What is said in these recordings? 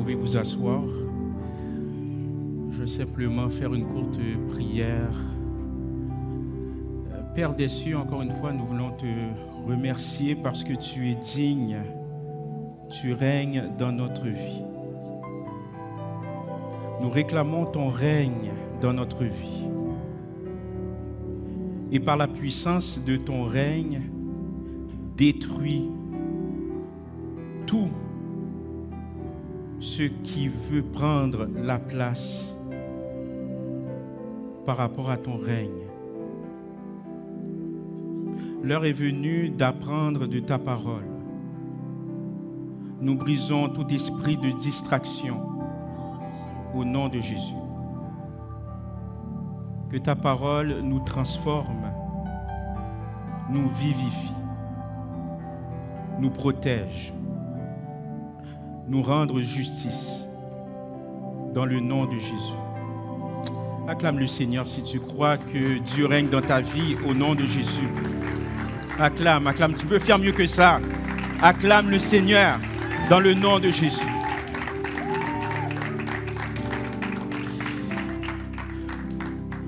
pouvez vous asseoir. Je vais simplement faire une courte prière. Père des cieux, encore une fois, nous voulons te remercier parce que tu es digne. Tu règnes dans notre vie. Nous réclamons ton règne dans notre vie. Et par la puissance de ton règne, détruis tout ce qui veut prendre la place par rapport à ton règne. L'heure est venue d'apprendre de ta parole. Nous brisons tout esprit de distraction au nom de Jésus. Que ta parole nous transforme, nous vivifie, nous protège, nous rendre justice dans le nom de Jésus. Acclame le Seigneur si tu crois que Dieu règne dans ta vie au nom de Jésus. Acclame, acclame. Tu peux faire mieux que ça. Acclame le Seigneur dans le nom de Jésus.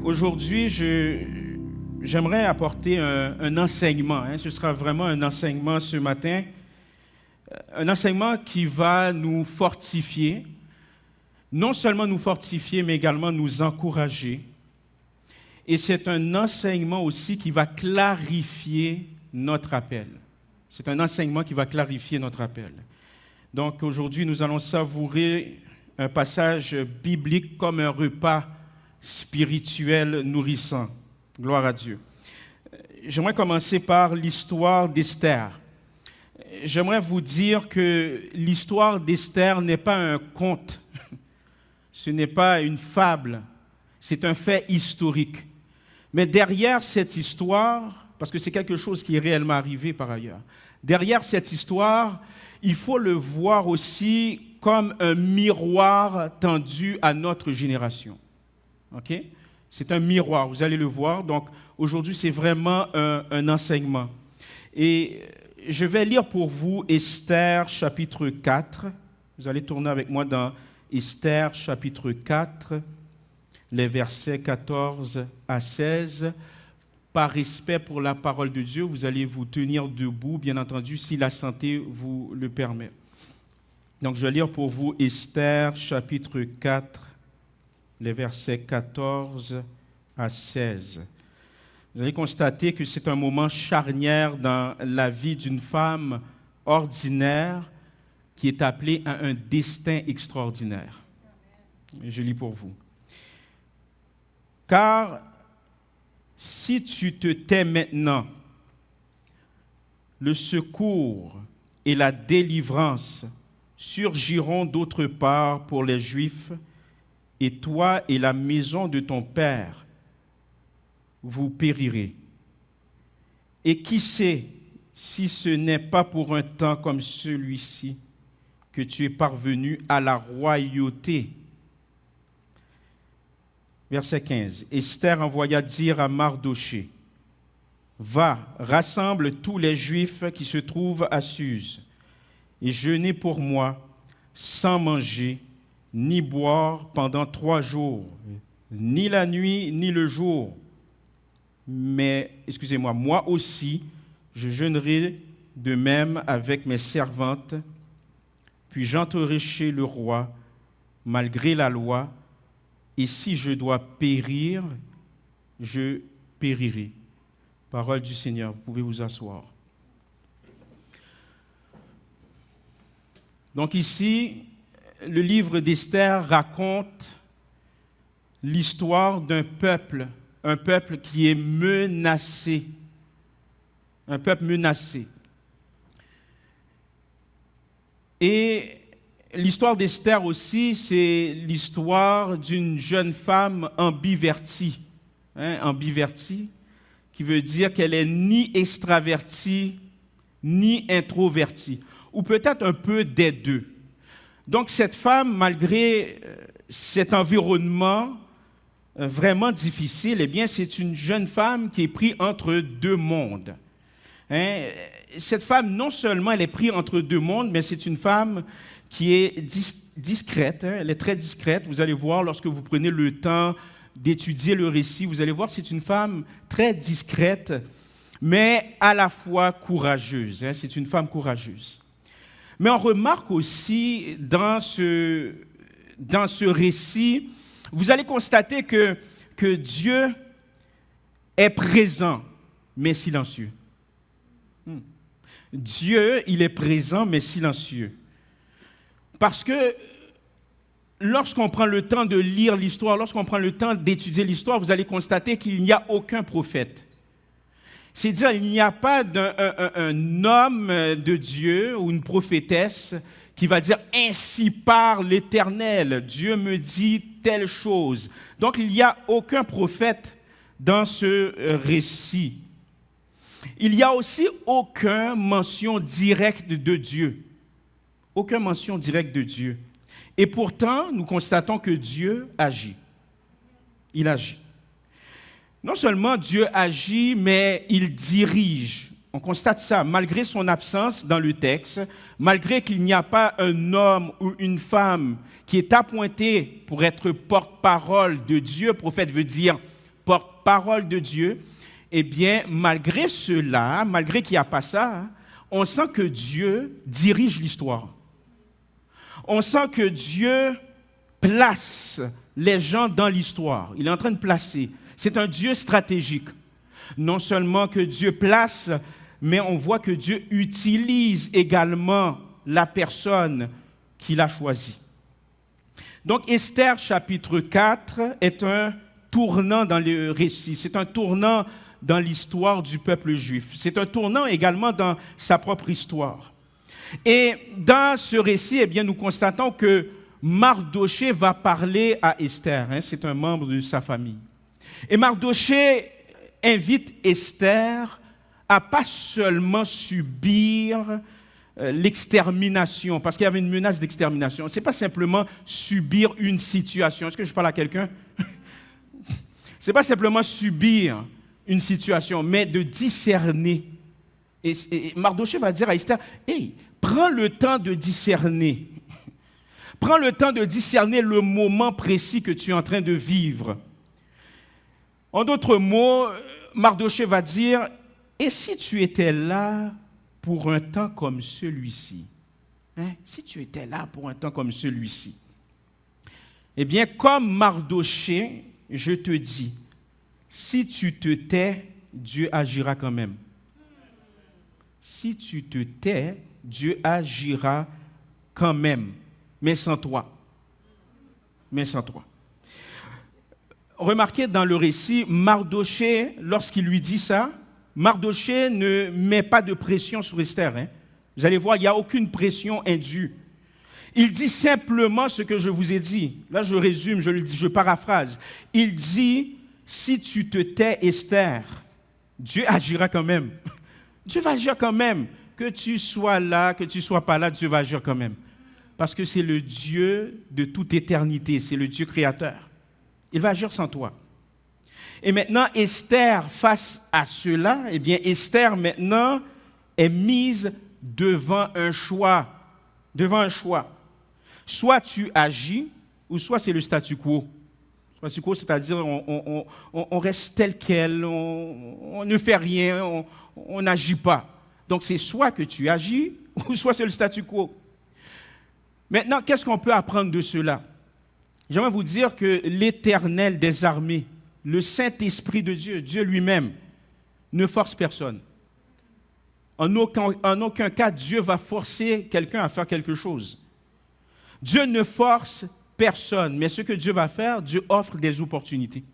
Aujourd'hui, j'aimerais apporter un enseignement. Ce sera vraiment un enseignement ce matin. Un enseignement qui va nous fortifier. Non seulement nous fortifier, mais également nous encourager. Et c'est un enseignement aussi qui va clarifier notre appel. C'est un enseignement qui va clarifier notre appel. Donc aujourd'hui, nous allons savourer un passage biblique comme un repas spirituel nourrissant. Gloire à Dieu. J'aimerais commencer par l'histoire d'Esther. J'aimerais vous dire que l'histoire d'Esther n'est pas un conte. Ce n'est pas une fable, c'est un fait historique. Mais derrière cette histoire, parce que c'est quelque chose qui est réellement arrivé par ailleurs, derrière cette histoire, il faut le voir aussi comme un miroir tendu à notre génération. Okay? C'est un miroir, vous allez le voir. Donc aujourd'hui, c'est vraiment un enseignement. Et je vais lire pour vous Esther chapitre 4. Vous allez tourner avec moi dans Esther, chapitre 4, les versets 14 à 16. Par respect pour la parole de Dieu, vous allez vous tenir debout, bien entendu, si la santé vous le permet. Donc, je vais lire pour vous Esther, chapitre 4, les versets 14 à 16. Vous allez constater que c'est un moment charnière dans la vie d'une femme ordinaire qui est appelé à un destin extraordinaire. Je lis pour vous. Car si tu te tais maintenant, le secours et la délivrance surgiront d'autre part pour les Juifs, et toi et la maison de ton père, vous périrez. Et qui sait si ce n'est pas pour un temps comme celui-ci que tu es parvenu à la royauté. Verset 15. Esther envoya dire à Mardoché, « Va, rassemble tous les Juifs qui se trouvent à Suse, et jeûnez pour moi, sans manger, ni boire pendant 3 jours, ni la nuit, ni le jour. Mais, moi aussi, je jeûnerai de même avec mes servantes, puis j'entrerai chez le roi, malgré la loi, et si je dois périr, je périrai. » Parole du Seigneur, vous pouvez vous asseoir. Donc ici, le livre d'Esther raconte l'histoire d'un peuple, un peuple qui est menacé, un peuple menacé. Et l'histoire d'Esther aussi, c'est l'histoire d'une jeune femme ambivertie. Ambivertie, qui veut dire qu'elle est ni extravertie, ni introvertie, ou peut-être un peu des deux. Donc cette femme, malgré cet environnement vraiment difficile, eh bien, c'est une jeune femme qui est prise entre deux mondes. Cette femme, non seulement elle est prise entre deux mondes, mais c'est une femme qui est discrète, hein, elle est très discrète. Vous allez voir, lorsque vous prenez le temps d'étudier le récit, vous allez voir que c'est une femme très discrète, mais à la fois courageuse. Hein, c'est une femme courageuse. Mais on remarque aussi dans ce récit, vous allez constater que Dieu est présent, mais silencieux. Dieu, il est présent, mais silencieux. Parce que lorsqu'on prend le temps de lire l'histoire, lorsqu'on prend le temps d'étudier l'histoire, vous allez constater qu'il n'y a aucun prophète. C'est-à-dire, il n'y a pas un homme de Dieu ou une prophétesse qui va dire « Ainsi parle l'Éternel, Dieu me dit telle chose ». Donc, il n'y a aucun prophète dans ce récit. Il n'y a aussi aucune mention directe de Dieu. Aucune mention directe de Dieu. Et pourtant, nous constatons que Dieu agit. Il agit. Non seulement Dieu agit, mais il dirige. On constate ça, malgré son absence dans le texte, malgré qu'il n'y a pas un homme ou une femme qui est appointé pour être porte-parole de Dieu, prophète veut dire porte-parole de Dieu, eh bien, malgré cela, malgré qu'il n'y a pas ça, on sent que Dieu dirige l'histoire. On sent que Dieu place les gens dans l'histoire. Il est en train de placer. C'est un Dieu stratégique. Non seulement que Dieu place, mais on voit que Dieu utilise également la personne qu'il a choisie. Donc Esther chapitre 4 est un tournant dans le récit. C'est un tournant dans l'histoire du peuple juif. C'est un tournant également dans sa propre histoire. Et dans ce récit, eh bien, nous constatons que Mardoché va parler à Esther. Hein, c'est un membre de sa famille. Et Mardoché invite Esther à pas seulement subir l'extermination, parce qu'il y avait une menace d'extermination. Ce n'est pas simplement subir une situation. Est-ce que je parle à quelqu'un? Ce n'est pas simplement subir une situation, mais de discerner. Et Mardoché va dire à Esther, « Hey, prends le temps de discerner. Prends le temps de discerner le moment précis que tu es en train de vivre. » En d'autres mots, Mardoché va dire, « Et si tu étais là pour un temps comme celui-ci, hein? Si tu étais là pour un temps comme celui-ci, eh bien, comme Mardoché, je te dis, si tu te tais, Dieu agira quand même. Si tu te tais, Dieu agira quand même, mais sans toi. Mais sans toi. » Remarquez dans le récit, Mardoché, lorsqu'il lui dit ça, Mardoché ne met pas de pression sur Esther. Hein. Vous allez voir, il n'y a aucune pression indue. Il dit simplement ce que je vous ai dit. Là, je résume, je paraphrase. Il dit, si tu te tais, Esther, Dieu agira quand même. Dieu va agir quand même. Que tu sois là, que tu ne sois pas là, Dieu va agir quand même. Parce que c'est le Dieu de toute éternité, c'est le Dieu créateur. Il va agir sans toi. Et maintenant, Esther, face à cela, eh bien, Esther, maintenant, est mise devant un choix. Devant un choix. Soit tu agis, ou soit c'est le statu quo. Le statu quo, c'est-à-dire on reste tel quel, on ne fait rien, on n'agit pas. Donc, c'est soit que tu agis, ou soit c'est le statu quo. Maintenant, qu'est-ce qu'on peut apprendre de cela? J'aimerais vous dire que l'Éternel des armées, le Saint-Esprit de Dieu, Dieu lui-même, ne force personne. En aucun cas, Dieu va forcer quelqu'un à faire quelque chose. Dieu ne force personne, mais ce que Dieu va faire, Dieu offre des opportunités.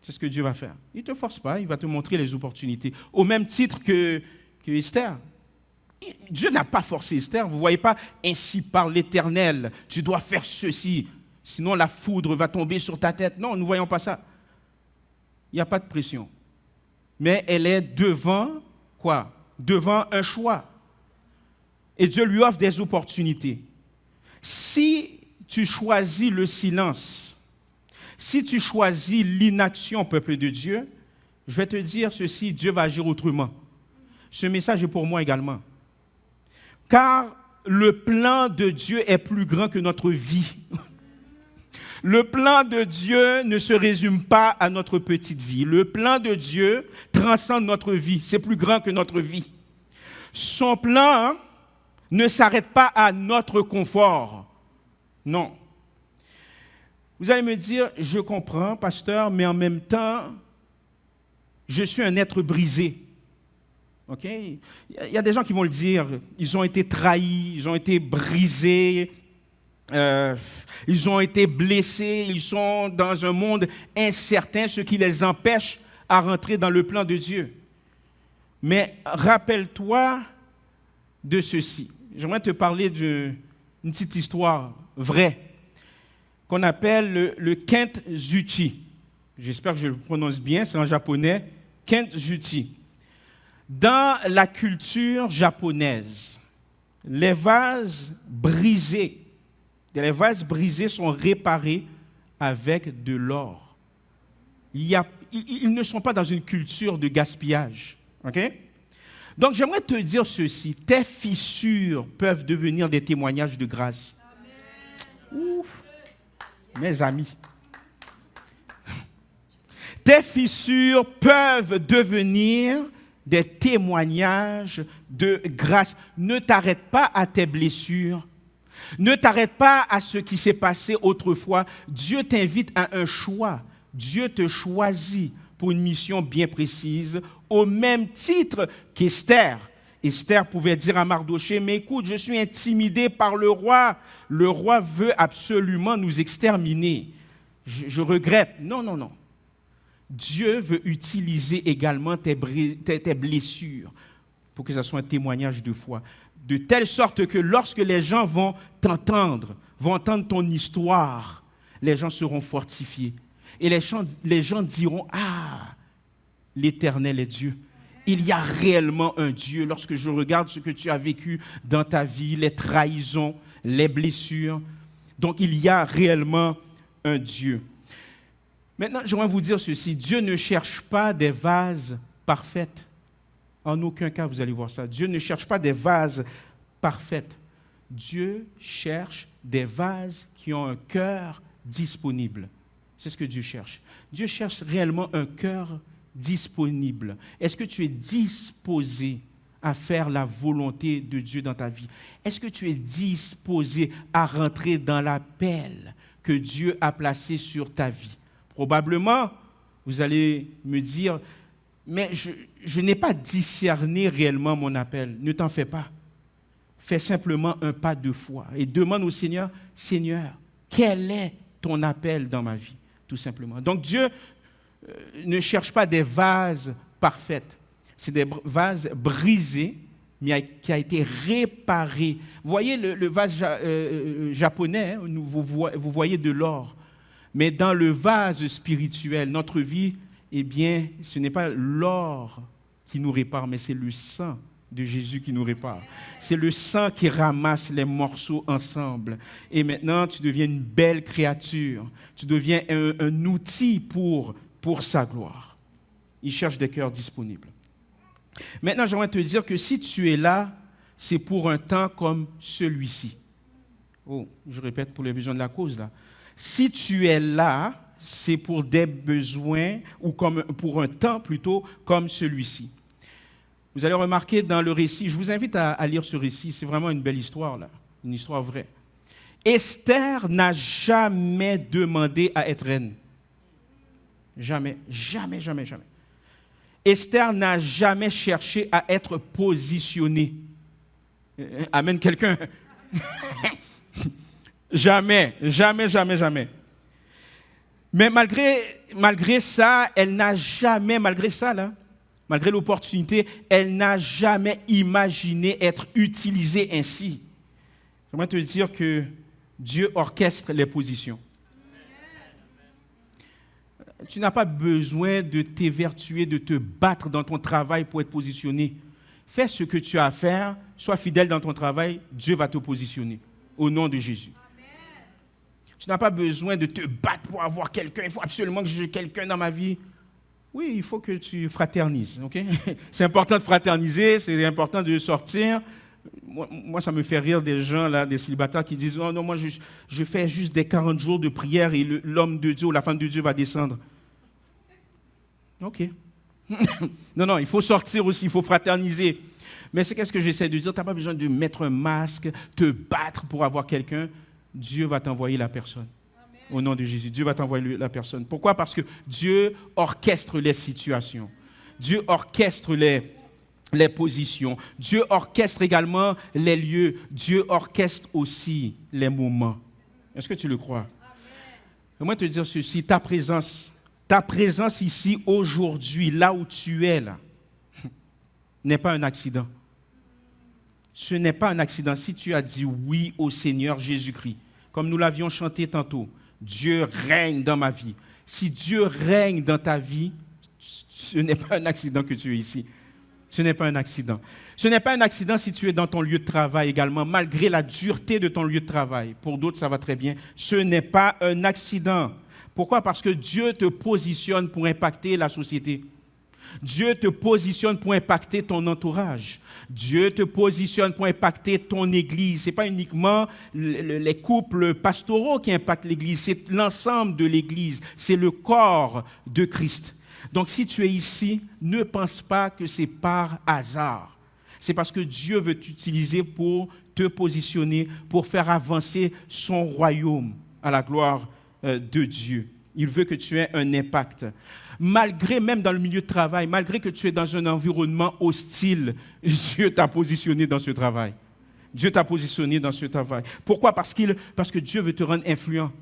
C'est ce que Dieu va faire. Il ne te force pas, il va te montrer les opportunités. Au même titre que Esther. Dieu n'a pas forcé Esther. Vous ne voyez pas, ainsi par l'Éternel, tu dois faire ceci, sinon la foudre va tomber sur ta tête. Non, nous ne voyons pas ça. Il n'y a pas de pression. Mais elle est devant quoi? Devant un choix. Et Dieu lui offre des opportunités. Si tu choisis le silence, si tu choisis l'inaction, peuple de Dieu, je vais te dire ceci, Dieu va agir autrement. Ce message est pour moi également. Car le plan de Dieu est plus grand que notre vie. Le plan de Dieu ne se résume pas à notre petite vie. Le plan de Dieu transcende notre vie. C'est plus grand que notre vie. Son plan ne s'arrête pas à notre confort. Non. Vous allez me dire, je comprends, pasteur, mais en même temps, je suis un être brisé. OK? Il y a des gens qui vont le dire. Ils ont été trahis, ils ont été brisés, ils ont été blessés, ils sont dans un monde incertain, ce qui les empêche à rentrer dans le plan de Dieu. Mais rappelle-toi de ceci. J'aimerais te parler d'une petite histoire vraie qu'on appelle le Kintsugi. J'espère que je le prononce bien, c'est en japonais. Kintsugi. Dans la culture japonaise, les vases brisés sont réparés avec de l'or. Ils ne sont pas dans une culture de gaspillage. Okay? Donc, j'aimerais te dire ceci. Tes fissures peuvent devenir des témoignages de grâce. Ouf, mes amis. Tes fissures peuvent devenir des témoignages de grâce. Ne t'arrête pas à tes blessures. Ne t'arrête pas à ce qui s'est passé autrefois. Dieu t'invite à un choix. Dieu te choisit pour une mission bien précise, au même titre qu'Esther. Esther pouvait dire à Mardoché, mais écoute, je suis intimidée par le roi. Le roi veut absolument nous exterminer. Je regrette. Non, non, non. Dieu veut utiliser également tes blessures pour que ça soit un témoignage de foi. De telle sorte que lorsque les gens vont t'entendre, vont entendre ton histoire, les gens seront fortifiés. Et les gens diront, ah, l'Éternel est Dieu. Il y a réellement un Dieu. Lorsque je regarde ce que tu as vécu dans ta vie, les trahisons, les blessures, donc il y a réellement un Dieu. Maintenant, j'aimerais vous dire ceci. Dieu ne cherche pas des vases parfaits. En aucun cas, vous allez voir ça. Dieu ne cherche pas des vases parfaits. Dieu cherche des vases qui ont un cœur disponible. C'est ce que Dieu cherche. Dieu cherche réellement un cœur disponible. Est-ce que tu es disposé à faire la volonté de Dieu dans ta vie? Est-ce que tu es disposé à rentrer dans l'appel que Dieu a placé sur ta vie? Probablement, vous allez me dire, mais je n'ai pas discerné réellement mon appel. Ne t'en fais pas. Fais simplement un pas de foi et demande au Seigneur, Seigneur, quel est ton appel dans ma vie? Tout simplement. Donc Dieu ne cherche pas des vases parfaits. C'est des vases brisés, mais qui a été réparé. Vous voyez le vase japonais, hein, vous voyez de l'or. Mais dans le vase spirituel, notre vie, eh bien, ce n'est pas l'or qui nous répare, mais c'est le sang de Jésus qui nous répare. C'est le sang qui ramasse les morceaux ensemble. Et maintenant, tu deviens une belle créature. Tu deviens un outil pour sa gloire. Il cherche des cœurs disponibles. Maintenant, j'aimerais te dire que si tu es là, c'est pour un temps comme celui-ci. Oh, je répète pour les besoins de la cause, là. Si tu es là, c'est pour des besoins, ou pour un temps plutôt, comme celui-ci. Vous allez remarquer dans le récit, je vous invite à lire ce récit, c'est vraiment une belle histoire, là, une histoire vraie. Esther n'a jamais demandé à être reine. Jamais, jamais, jamais, jamais. Esther n'a jamais cherché à être positionnée. Amen, quelqu'un. Jamais, jamais, jamais, jamais. Mais malgré ça, elle n'a jamais, malgré ça, là, malgré l'opportunité, elle n'a jamais imaginé être utilisée ainsi. J'aimerais te dire que Dieu orchestre les positions. Tu n'as pas besoin de t'évertuer, de te battre dans ton travail pour être positionné. Fais ce que tu as à faire, sois fidèle dans ton travail, Dieu va te positionner. Au nom de Jésus. Tu n'as pas besoin de te battre pour avoir quelqu'un. Il faut absolument que j'ai quelqu'un dans ma vie. Oui, il faut que tu fraternises. Okay? C'est important de fraterniser, c'est important de sortir. Moi, ça me fait rire des gens, là, des célibataires qui disent « Oh non, moi, je fais juste des 40 jours de prière et l'homme de Dieu ou la femme de Dieu va descendre. » OK. Non, il faut sortir aussi, il faut fraterniser. Mais c'est qu'est-ce que j'essaie de dire? Tu n'as pas besoin de mettre un masque, te battre pour avoir quelqu'un. Dieu va t'envoyer la personne. Amen. Au nom de Jésus, Dieu va t'envoyer la personne. Pourquoi? Parce que Dieu orchestre les situations. Dieu orchestre les positions. Dieu orchestre également les lieux. Dieu orchestre aussi les moments. Est-ce que tu le crois? J'aimerais te dire ceci, ta présence ici, aujourd'hui, là où tu es, là, n'est pas un accident. Ce n'est pas un accident. Si tu as dit oui au Seigneur Jésus-Christ, comme nous l'avions chanté tantôt, Dieu règne dans ma vie. Si Dieu règne dans ta vie, ce n'est pas un accident que tu es ici. Ce n'est pas un accident. Ce n'est pas un accident si tu es dans ton lieu de travail également, malgré la dureté de ton lieu de travail. Pour d'autres, ça va très bien. Ce n'est pas un accident. Pourquoi? Parce que Dieu te positionne pour impacter la société. Dieu te positionne pour impacter ton entourage. Dieu te positionne pour impacter ton église. Ce n'est pas uniquement les couples pastoraux qui impactent l'église, c'est l'ensemble de l'église. C'est le corps de Christ. Donc, si tu es ici, ne pense pas que c'est par hasard. C'est parce que Dieu veut t'utiliser pour te positionner, pour faire avancer son royaume à la gloire de Dieu. Il veut que tu aies un impact. Malgré, même dans le milieu de travail, malgré que tu es dans un environnement hostile, Dieu t'a positionné dans ce travail. Dieu t'a positionné dans ce travail. Pourquoi? Parce que Dieu veut te rendre influent.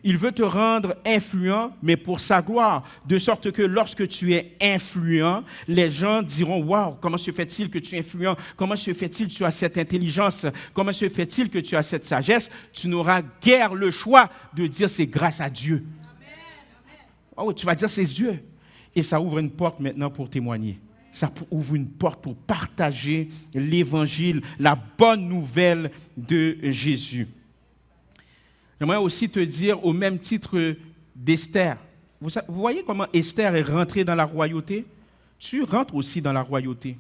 Il veut te rendre influent, mais pour sa gloire, de sorte que lorsque tu es influent, les gens diront « Waouh, comment se fait-il que tu es influent? Comment se fait-il que tu as cette intelligence? Comment se fait-il que tu as cette sagesse? » Tu n'auras guère le choix de dire « C'est grâce à Dieu. » Oh, tu vas dire « C'est Dieu. » Et ça ouvre une porte maintenant pour témoigner. Ça ouvre une porte pour partager l'évangile, la bonne nouvelle de Jésus. J'aimerais aussi te dire, au même titre d'Esther, vous voyez comment Esther est rentrée dans la royauté? Tu rentres aussi dans la royauté.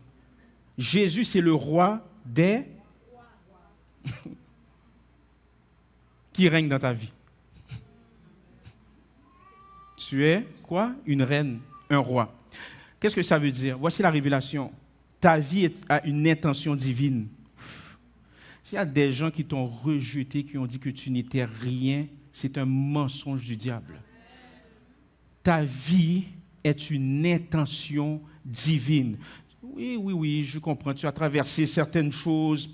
Jésus, c'est le roi des... qui règne dans ta vie. Tu es quoi? Une reine, un roi. Qu'est-ce que ça veut dire? Voici la révélation. Ta vie a une intention divine. S'il y a des gens qui t'ont rejeté, qui ont dit que tu n'étais rien, c'est un mensonge du diable. Ta vie est une intention divine. Oui, je comprends. Tu as traversé certaines choses,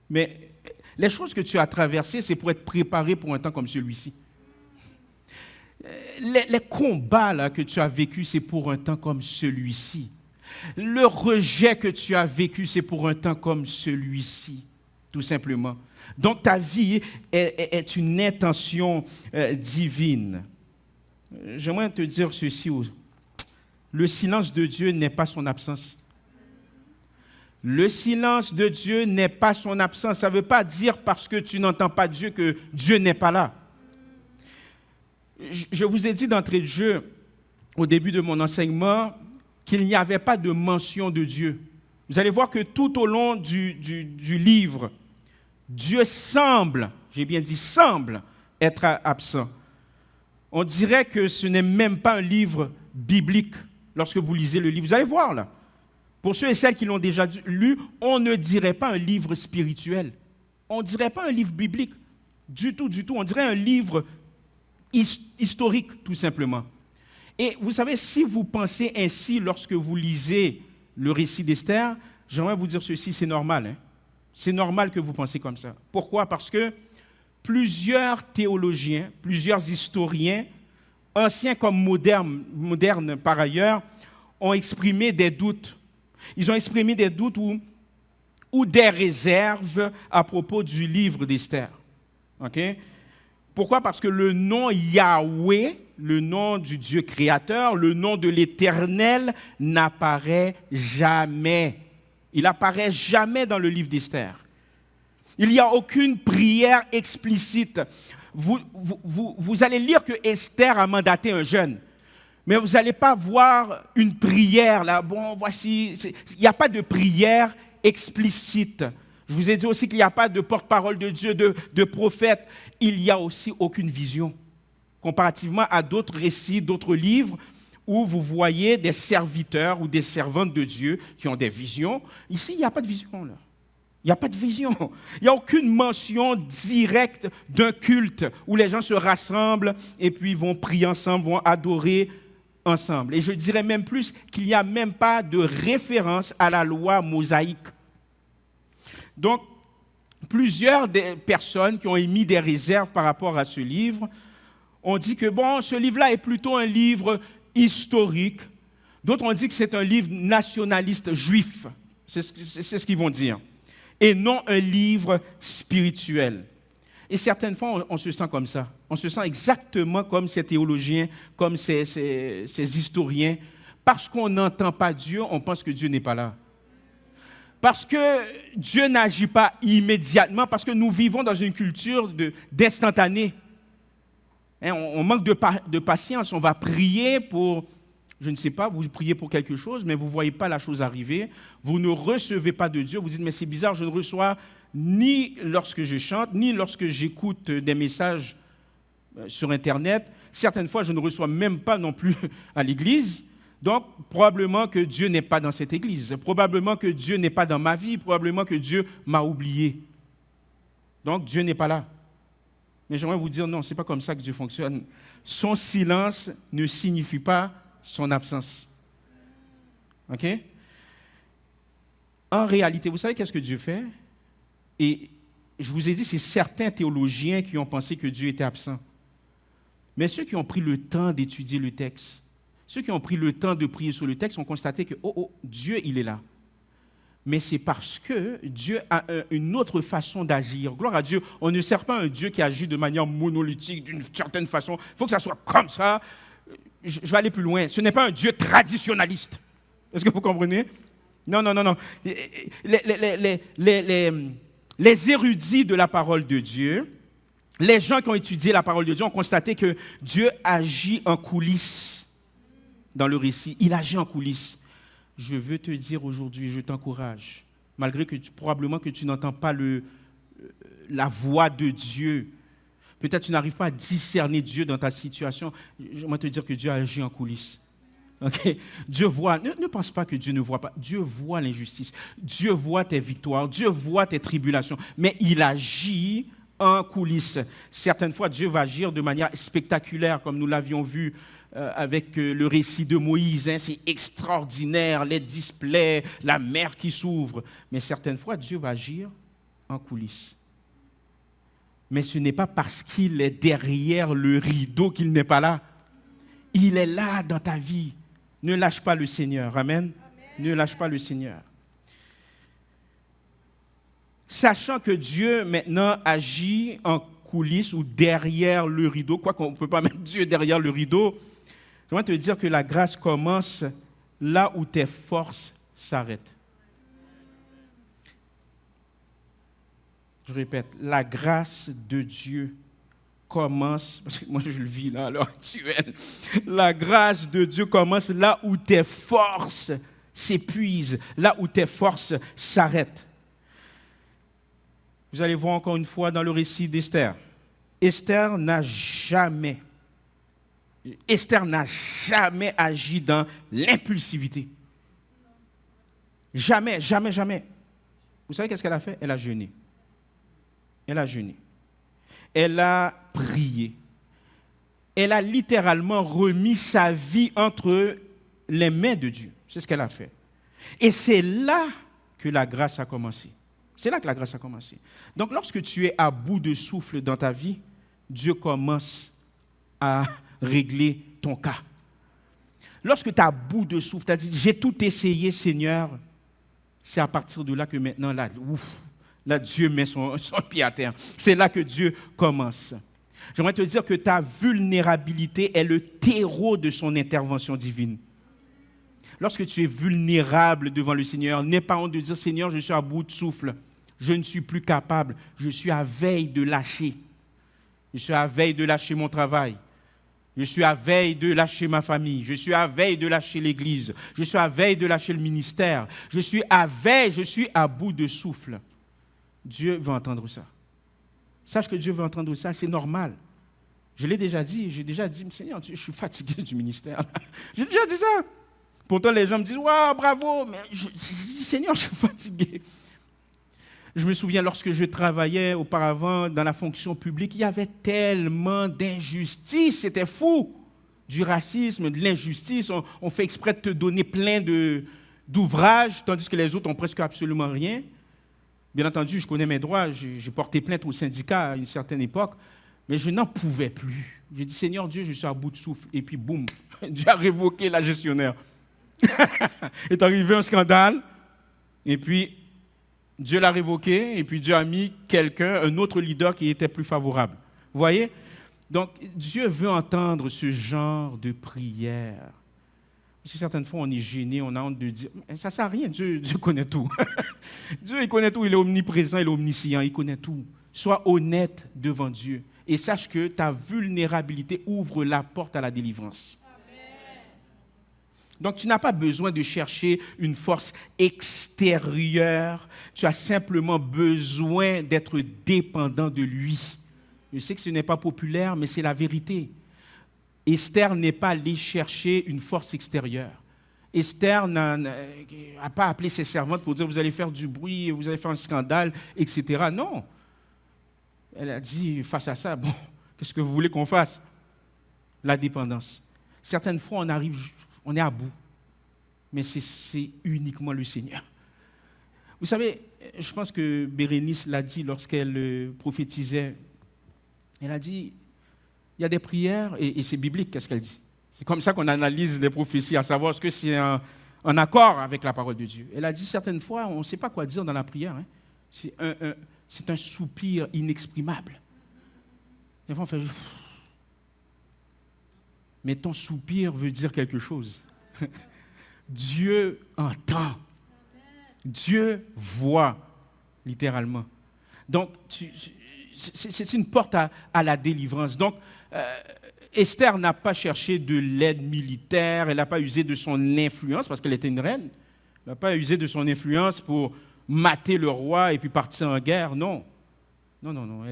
mais les choses que tu as traversées, c'est pour être préparé pour un temps comme celui-ci. Les combats là, que tu as vécus, c'est pour un temps comme celui-ci. Le rejet que tu as vécu, c'est pour un temps comme celui-ci. Tout simplement. Donc, ta vie est une intention divine. J'aimerais te dire ceci. Le silence de Dieu n'est pas son absence. Le silence de Dieu n'est pas son absence. Ça ne veut pas dire parce que tu n'entends pas Dieu que Dieu n'est pas là. Je vous ai dit d'entrée de jeu, au début de mon enseignement, qu'il n'y avait pas de mention de Dieu. Vous allez voir que tout au long du livre, Dieu semble, j'ai bien dit semble, être absent. On dirait que ce n'est même pas un livre biblique lorsque vous lisez le livre. Vous allez voir là. Pour ceux et celles qui l'ont déjà lu, on ne dirait pas un livre spirituel. On ne dirait pas un livre biblique. Du tout. On dirait un livre historique, tout simplement. Et vous savez, si vous pensez ainsi lorsque vous lisez le récit d'Esther, j'aimerais vous dire ceci, c'est normal. Hein? C'est normal que vous pensiez comme ça. Pourquoi? Parce que plusieurs théologiens, plusieurs historiens, anciens comme modernes par ailleurs, ont exprimé des doutes. Ils ont exprimé des doutes ou des réserves à propos du livre d'Esther. Okay? Pourquoi? Parce que le nom Yahweh, le nom du Dieu créateur, le nom de l'Éternel n'apparaît jamais. Il n'apparaît jamais dans le livre d'Esther. Il n'y a aucune prière explicite. Vous allez lire que Esther a mandaté un jeûne, mais vous n'allez pas voir une prière là. Bon, voici, il n'y a pas de prière explicite Je vous ai dit aussi qu'il n'y a pas de porte-parole de Dieu, de prophète. Il n'y a aussi aucune vision. Comparativement à d'autres récits, d'autres livres, où vous voyez des serviteurs ou des servantes de Dieu qui ont des visions. Ici, il n'y a pas de vision, là. Il n'y a pas de vision. Il n'y a aucune mention directe d'un culte où les gens se rassemblent et puis vont prier ensemble, vont adorer ensemble. Et je dirais même plus qu'il n'y a même pas de référence à la loi mosaïque. Donc, plusieurs des personnes qui ont émis des réserves par rapport à ce livre ont dit que, bon, ce livre-là est plutôt un livre historique. D'autres ont dit que c'est un livre nationaliste juif. C'est ce qu'ils vont dire. Et non un livre spirituel. Et certaines fois, on se sent comme ça. On se sent exactement comme ces théologiens, comme ces historiens. Parce qu'on n'entend pas Dieu, on pense que Dieu n'est pas là. Parce que Dieu n'agit pas immédiatement, parce que nous vivons dans une culture d'instantané. On manque de patience, on va prier pour... Je ne sais pas, vous priez pour quelque chose, mais vous ne voyez pas la chose arriver. Vous ne recevez pas de Dieu. Vous dites, mais c'est bizarre, je ne reçois ni lorsque je chante, ni lorsque j'écoute des messages sur Internet. Certaines fois, je ne reçois même pas non plus à l'église. Donc, probablement que Dieu n'est pas dans cette église. Probablement que Dieu n'est pas dans ma vie. Probablement que Dieu m'a oublié. Donc, Dieu n'est pas là. Mais j'aimerais vous dire, non, ce n'est pas comme ça que Dieu fonctionne. Son silence ne signifie pas son absence. OK? En réalité, vous savez qu'est-ce que Dieu fait? Et je vous ai dit, c'est certains théologiens qui ont pensé que Dieu était absent. Mais ceux qui ont pris le temps d'étudier le texte, ceux qui ont pris le temps de prier sur le texte ont constaté que, Dieu, il est là. Mais c'est parce que Dieu a une autre façon d'agir. Gloire à Dieu, on ne sert pas un Dieu qui agit de manière monolithique, d'une certaine façon. Il faut que ça soit comme ça. Je vais aller plus loin. Ce n'est pas un Dieu traditionnaliste. Est-ce que vous comprenez? Non. Les érudits de la parole de Dieu, les gens qui ont étudié la parole de Dieu ont constaté que Dieu agit en coulisses dans le récit. Il agit en coulisses. Je veux te dire aujourd'hui, je t'encourage, malgré que probablement que tu n'entends pas la voix de Dieu. Peut-être tu n'arrives pas à discerner Dieu dans ta situation. J'aimerais te dire que Dieu agit en coulisses. Okay? Dieu voit. Ne pense pas que Dieu ne voit pas. Dieu voit l'injustice. Dieu voit tes victoires. Dieu voit tes tribulations. Mais il agit en coulisses. Certaines fois, Dieu va agir de manière spectaculaire, comme nous l'avions vu avec le récit de Moïse. C'est extraordinaire, les displays, la mer qui s'ouvre. Mais certaines fois, Dieu va agir en coulisses. Mais ce n'est pas parce qu'il est derrière le rideau qu'il n'est pas là. Il est là dans ta vie. Ne lâche pas le Seigneur. Amen. Ne lâche pas le Seigneur. Sachant que Dieu maintenant agit en coulisses ou derrière le rideau, quoi qu'on ne peut pas mettre Dieu derrière le rideau, je vais te dire que la grâce commence là où tes forces s'arrêtent. Je répète, la grâce de Dieu commence, parce que moi je le vis là à l'heure actuelle, la grâce de Dieu commence là où tes forces s'épuisent, là où tes forces s'arrêtent. Vous allez voir encore une fois dans le récit d'Esther. Esther n'a jamais agi dans l'impulsivité. Jamais. Vous savez qu'est-ce qu'elle a fait? Elle a jeûné. Elle a prié. Elle a littéralement remis sa vie entre les mains de Dieu. C'est ce qu'elle a fait. Et c'est là que la grâce a commencé. Donc, lorsque tu es à bout de souffle dans ta vie, Dieu commence à régler ton cas. Lorsque tu es à bout de souffle, tu as dit, j'ai tout essayé, Seigneur, c'est à partir de là que maintenant, là, Dieu met son pied à terre. C'est là que Dieu commence. J'aimerais te dire que ta vulnérabilité est le terreau de son intervention divine. Lorsque tu es vulnérable devant le Seigneur, n'aie pas honte de dire, Seigneur, je suis à bout de souffle. Je ne suis plus capable. Je suis à veille de lâcher. Je suis à veille de lâcher mon travail. Je suis à veille de lâcher ma famille. Je suis à veille de lâcher l'église. Je suis à veille de lâcher le ministère. Je suis à bout de souffle. Dieu veut entendre ça. Sache que Dieu veut entendre ça, c'est normal. Je l'ai déjà dit, Seigneur, je suis fatigué du ministère. J'ai déjà dit ça. Pourtant, les gens me disent, waouh, bravo, mais je dis, Seigneur, je suis fatigué. Je me souviens, lorsque je travaillais auparavant dans la fonction publique, il y avait tellement d'injustice, c'était fou. Du racisme, de l'injustice, on fait exprès de te donner plein d'ouvrages, tandis que les autres ont presque absolument rien. Bien entendu, je connais mes droits, j'ai porté plainte au syndicat à une certaine époque, mais je n'en pouvais plus. J'ai dit, Seigneur Dieu, je suis à bout de souffle. Et puis, boum, Dieu a révoqué la gestionnaire. Est arrivé un scandale, et puis Dieu l'a révoqué, et puis Dieu a mis un autre leader qui était plus favorable. Vous voyez? Donc, Dieu veut entendre ce genre de prière. Parce que certaines fois, on est gêné, on a honte de dire, ça ne sert à rien, Dieu connaît tout. Dieu, il connaît tout, il est omniprésent, il est omniscient, il connaît tout. Sois honnête devant Dieu et sache que ta vulnérabilité ouvre la porte à la délivrance. Amen. Donc, tu n'as pas besoin de chercher une force extérieure, tu as simplement besoin d'être dépendant de lui. Je sais que ce n'est pas populaire, mais c'est la vérité. Esther n'est pas allée chercher une force extérieure. Esther n'a pas appelé ses servantes pour dire vous allez faire du bruit, vous allez faire un scandale, etc. Non. Elle a dit face à ça, bon, qu'est-ce que vous voulez qu'on fasse? La dépendance. Certaines fois, on est à bout, mais c'est uniquement le Seigneur. Vous savez, je pense que Bérénice l'a dit lorsqu'elle prophétisait. Elle a dit, il y a des prières, et c'est biblique, qu'est-ce qu'elle dit? C'est comme ça qu'on analyse les prophéties, à savoir est-ce que c'est en accord avec la parole de Dieu. Elle a dit, certaines fois, on ne sait pas quoi dire dans la prière. Hein. C'est un soupir inexprimable. Des fois, on fait... Mais ton soupir veut dire quelque chose. Dieu entend. Dieu voit, littéralement. Donc, c'est une porte à la délivrance. Donc, Esther n'a pas cherché de l'aide militaire, elle n'a pas usé de son influence, parce qu'elle était une reine. Elle n'a pas usé de son influence pour mater le roi et puis partir en guerre, non. Non.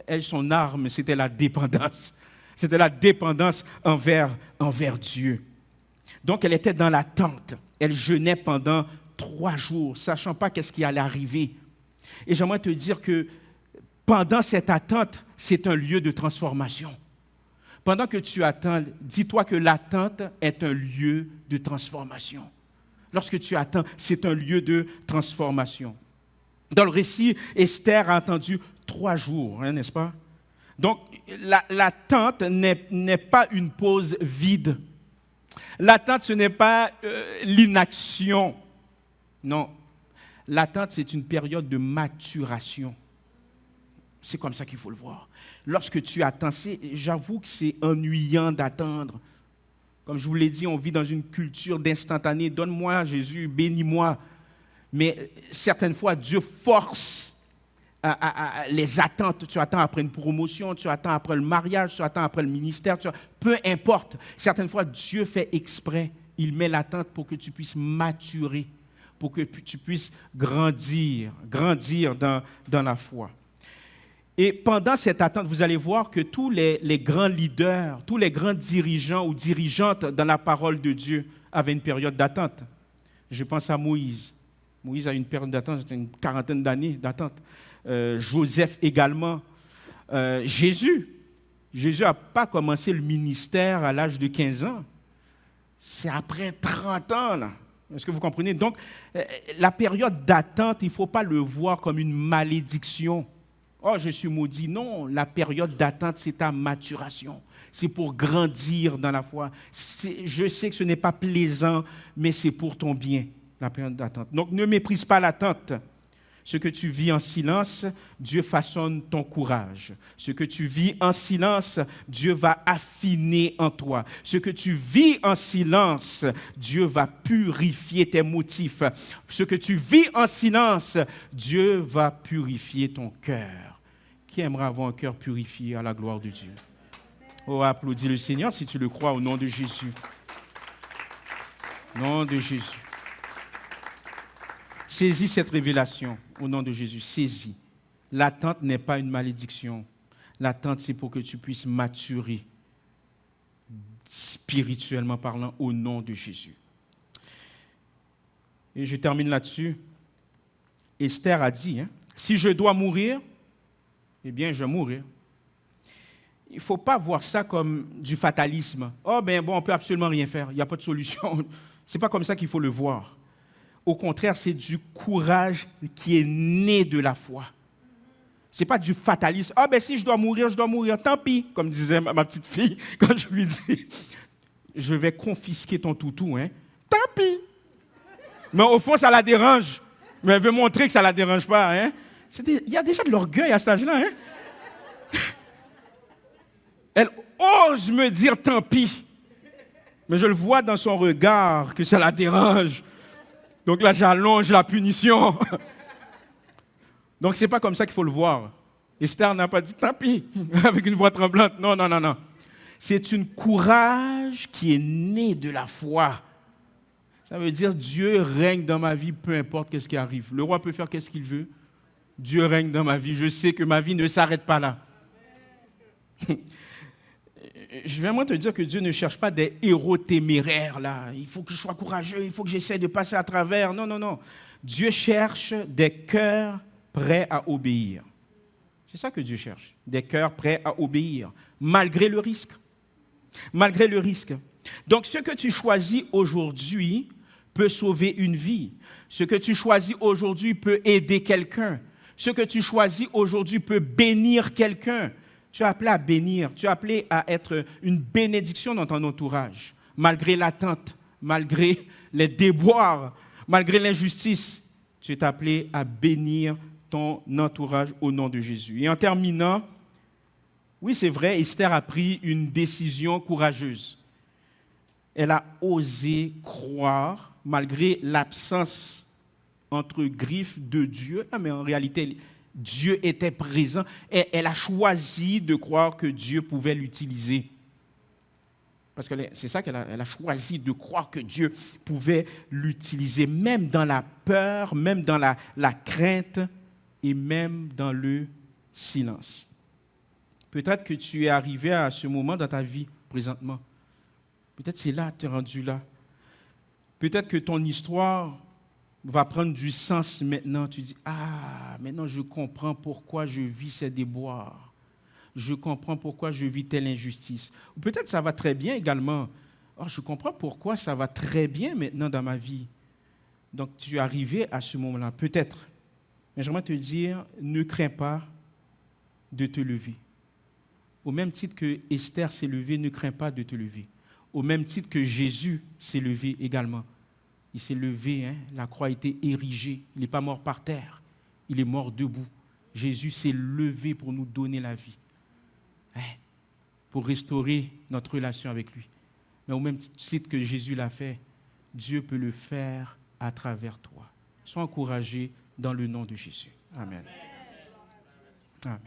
Elle, son arme, c'était la dépendance. C'était la dépendance envers Dieu. Donc, elle était dans l'attente. Elle jeûnait pendant 3 jours, sachant pas qu'est-ce qui allait arriver. Et j'aimerais te dire que pendant cette attente, c'est un lieu de transformation. Pendant que tu attends, dis-toi que l'attente est un lieu de transformation. Lorsque tu attends, c'est un lieu de transformation. Dans le récit, Esther a attendu 3 jours, hein, n'est-ce pas? Donc, l'attente n'est pas une pause vide. L'attente, ce n'est pas l'inaction. Non. L'attente, c'est une période de maturation. C'est comme ça qu'il faut le voir. Lorsque tu attends, j'avoue que c'est ennuyant d'attendre. Comme je vous l'ai dit, on vit dans une culture d'instantané. Donne-moi Jésus, bénis-moi. Mais certaines fois, Dieu force les attentes. Tu attends après une promotion, tu attends après le mariage, tu attends après le ministère. Peu importe. Certaines fois, Dieu fait exprès. Il met l'attente pour que tu puisses maturer, pour que tu puisses grandir dans la foi. Et pendant cette attente, vous allez voir que tous les grands leaders, tous les grands dirigeants ou dirigeantes dans la parole de Dieu avaient une période d'attente. Je pense à Moïse. Moïse a une période d'attente, c'était une 40aine d'années d'attente. Joseph également. Jésus n'a pas commencé le ministère à l'âge de 15 ans. C'est après 30 ans, là. Est-ce que vous comprenez? Donc, la période d'attente, il ne faut pas le voir comme une malédiction. Oh, je suis maudit. Non, la période d'attente, c'est ta maturation. C'est pour grandir dans la foi. Je sais que ce n'est pas plaisant, mais c'est pour ton bien, la période d'attente. Donc, ne méprise pas l'attente. Ce que tu vis en silence, Dieu façonne ton courage. Ce que tu vis en silence, Dieu va affiner en toi. Ce que tu vis en silence, Dieu va purifier tes motifs. Ce que tu vis en silence, Dieu va purifier ton cœur. Qui aimerait avoir un cœur purifié à la gloire de Dieu? Oh, applaudis le Seigneur si tu le crois au nom de Jésus. Au nom de Jésus. Saisis cette révélation. au nom de Jésus, saisis. L'attente n'est pas une malédiction. L'attente, c'est pour que tu puisses maturer, spirituellement parlant, au nom de Jésus. Et je termine là-dessus. Esther a dit, si je dois mourir, eh bien, je vais mourir. Il ne faut pas voir ça comme du fatalisme. Oh, ben bon, on ne peut absolument rien faire. Il n'y a pas de solution. Ce n'est pas comme ça qu'il faut le voir. Au contraire, c'est du courage qui est né de la foi. Ce n'est pas du fatalisme. Ah, ben si je dois mourir, tant pis, comme disait ma petite fille quand je lui dis, je vais confisquer ton toutou, tant pis. Mais au fond, ça la dérange. Mais elle veut montrer que ça ne la dérange pas. Il y a déjà de l'orgueil à cet âge-là. Elle ose me dire tant pis. Mais je le vois dans son regard que ça la dérange. Donc là, j'allonge la punition. Donc, ce n'est pas comme ça qu'il faut le voir. Esther n'a pas dit tant pis, avec une voix tremblante. Non. C'est un courage qui est né de la foi. Ça veut dire Dieu règne dans ma vie, peu importe ce qui arrive. Le roi peut faire ce qu'il veut. Dieu règne dans ma vie. Je sais que ma vie ne s'arrête pas là. Je vais moi te dire que Dieu ne cherche pas des héros téméraires là. Il faut que je sois courageux, il faut que j'essaie de passer à travers. Non. Dieu cherche des cœurs prêts à obéir. C'est ça que Dieu cherche, des cœurs prêts à obéir, malgré le risque. Malgré le risque. Donc ce que tu choisis aujourd'hui peut sauver une vie. Ce que tu choisis aujourd'hui peut aider quelqu'un. Ce que tu choisis aujourd'hui peut bénir quelqu'un. Tu es appelé à bénir, tu es appelé à être une bénédiction dans ton entourage, malgré l'attente, malgré les déboires, malgré l'injustice. Tu es appelé à bénir ton entourage au nom de Jésus. Et en terminant, oui, c'est vrai, Esther a pris une décision courageuse. Elle a osé croire, malgré l'absence entre griffes de Dieu, mais en réalité, Dieu était présent et elle a choisi de croire que Dieu pouvait l'utiliser. Parce que c'est ça qu'elle a choisi, de croire que Dieu pouvait l'utiliser, même dans la peur, même dans la crainte et même dans le silence. Peut-être que tu es arrivé à ce moment dans ta vie présentement. Peut-être c'est là, tu es rendu là. Peut-être que ton histoire va prendre du sens maintenant. Tu dis, maintenant je comprends pourquoi je vis ces déboires. Je comprends pourquoi je vis telle injustice. Ou peut-être ça va très bien également. Je comprends pourquoi ça va très bien maintenant dans ma vie. Donc tu es arrivé à ce moment-là, peut-être. Mais j'aimerais te dire, ne crains pas de te lever. Au même titre que Esther s'est levée, ne crains pas de te lever. Au même titre que Jésus s'est levé également. Il s'est levé, la croix a été érigée. Il n'est pas mort par terre, il est mort debout. Jésus s'est levé pour nous donner la vie, pour restaurer notre relation avec lui. Mais au même titre que Jésus l'a fait, Dieu peut le faire à travers toi. Sois encouragé dans le nom de Jésus. Amen. Amen.